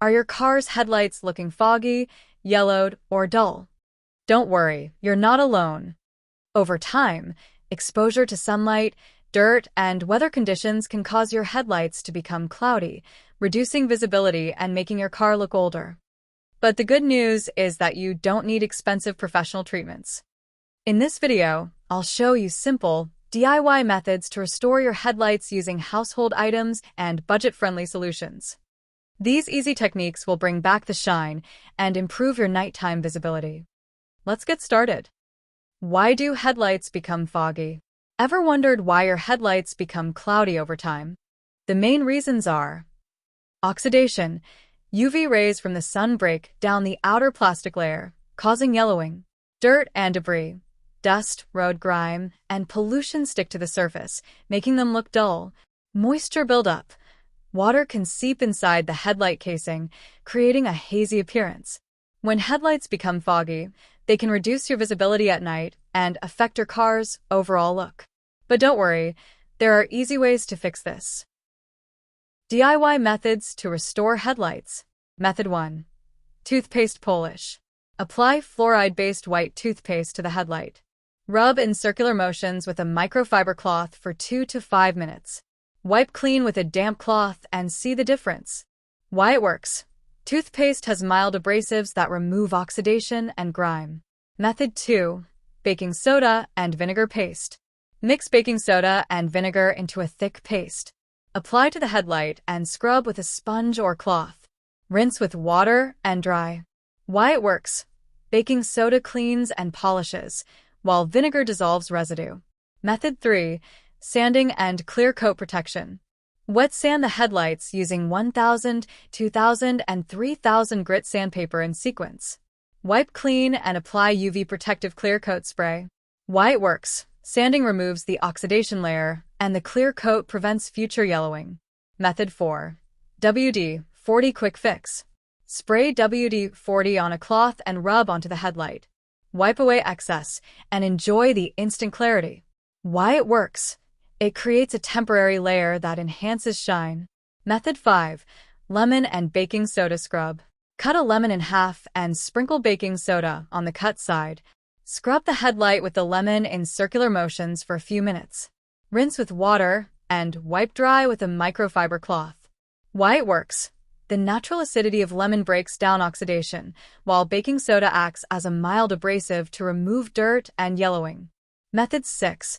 Are your car's headlights looking foggy, yellowed, or dull? Don't worry, you're not alone. Over time, exposure to sunlight, dirt, and weather conditions can cause your headlights to become cloudy, reducing visibility and making your car look older. But the good news is that you don't need expensive professional treatments. In this video, I'll show you simple, DIY methods to restore your headlights using household items and budget-friendly solutions. These easy techniques will bring back the shine and improve your nighttime visibility. Let's get started. Why do headlights become foggy? Ever wondered why your headlights become cloudy over time? The main reasons are oxidation. UV rays from the sun break down the outer plastic layer, causing yellowing. Dirt and debris. Dust, road grime, and pollution stick to the surface, making them look dull. Moisture buildup. Water can seep inside the headlight casing, creating a hazy appearance. When headlights become foggy, they can reduce your visibility at night and affect your car's overall look. But don't worry, there are easy ways to fix this. DIY methods to restore headlights. Method 1. Toothpaste polish. Apply fluoride-based white toothpaste to the headlight. Rub in circular motions with a microfiber cloth for 2 to 5 minutes. Wipe clean with a damp cloth and see the difference. Why it works. Toothpaste has mild abrasives that remove oxidation and grime. Method 2. Baking soda and vinegar paste. Mix baking soda and vinegar into a thick paste. Apply to the headlight and scrub with a sponge or cloth. Rinse with water and dry. Why it works. Baking soda cleans and polishes, while vinegar dissolves residue. Method 3. Sanding and clear coat protection. Wet sand the headlights using 1000, 2000, and 3000 grit sandpaper in sequence. Wipe clean and apply UV protective clear coat spray. Why it works. Sanding removes the oxidation layer, and the clear coat prevents future yellowing. Method 4. WD-40 Quick Fix. Spray WD-40 on a cloth and rub onto the headlight. Wipe away excess and enjoy the instant clarity. Why it works. It creates a temporary layer that enhances shine. Method 5. Lemon and baking soda scrub. Cut a lemon in half and sprinkle baking soda on the cut side. Scrub the headlight with the lemon in circular motions for a few minutes. Rinse with water and wipe dry with a microfiber cloth. Why it works. The natural acidity of lemon breaks down oxidation, while baking soda acts as a mild abrasive to remove dirt and yellowing. Method 6.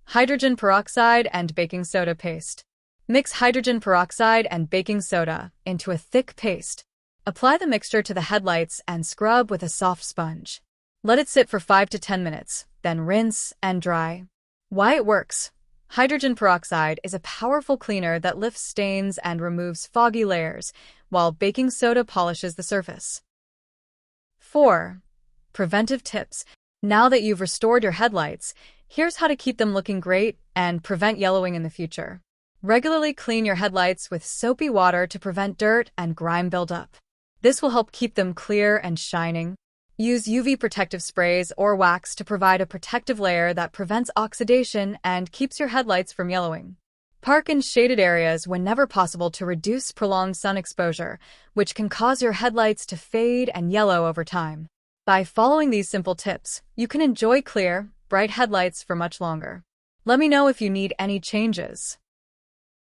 Hydrogen peroxide and baking soda paste. Mix hydrogen peroxide and baking soda into a thick paste. Apply the mixture to the headlights and scrub with a soft sponge. Let it sit for 5 to 10 minutes, then rinse and dry. Why it works. Hydrogen peroxide is a powerful cleaner that lifts stains and removes foggy layers, while baking soda polishes the surface. 4. Preventive tips. Now that you've restored your headlights, here's how to keep them looking great and prevent yellowing in the future. Regularly clean your headlights with soapy water to prevent dirt and grime buildup. This will help keep them clear and shining. Use UV protective sprays or wax to provide a protective layer that prevents oxidation and keeps your headlights from yellowing. Park in shaded areas whenever possible to reduce prolonged sun exposure, which can cause your headlights to fade and yellow over time. By following these simple tips, you can enjoy clear, bright headlights for much longer. Let me know if you need any changes.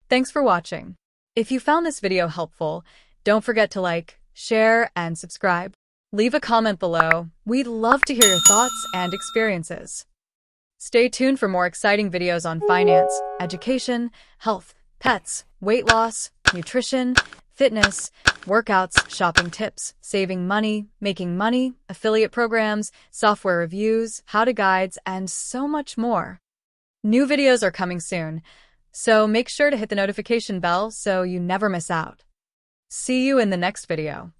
Thanks for watching. If you found this video helpful, don't forget to like, share, and subscribe. Leave a comment below. We'd love to hear your thoughts and experiences. Stay tuned for more exciting videos on finance, education, health, pets, weight loss, nutrition, fitness, workouts, shopping tips, saving money, making money, affiliate programs, software reviews, how-to guides, and so much more. New videos are coming soon, so make sure to hit the notification bell so you never miss out. See you in the next video.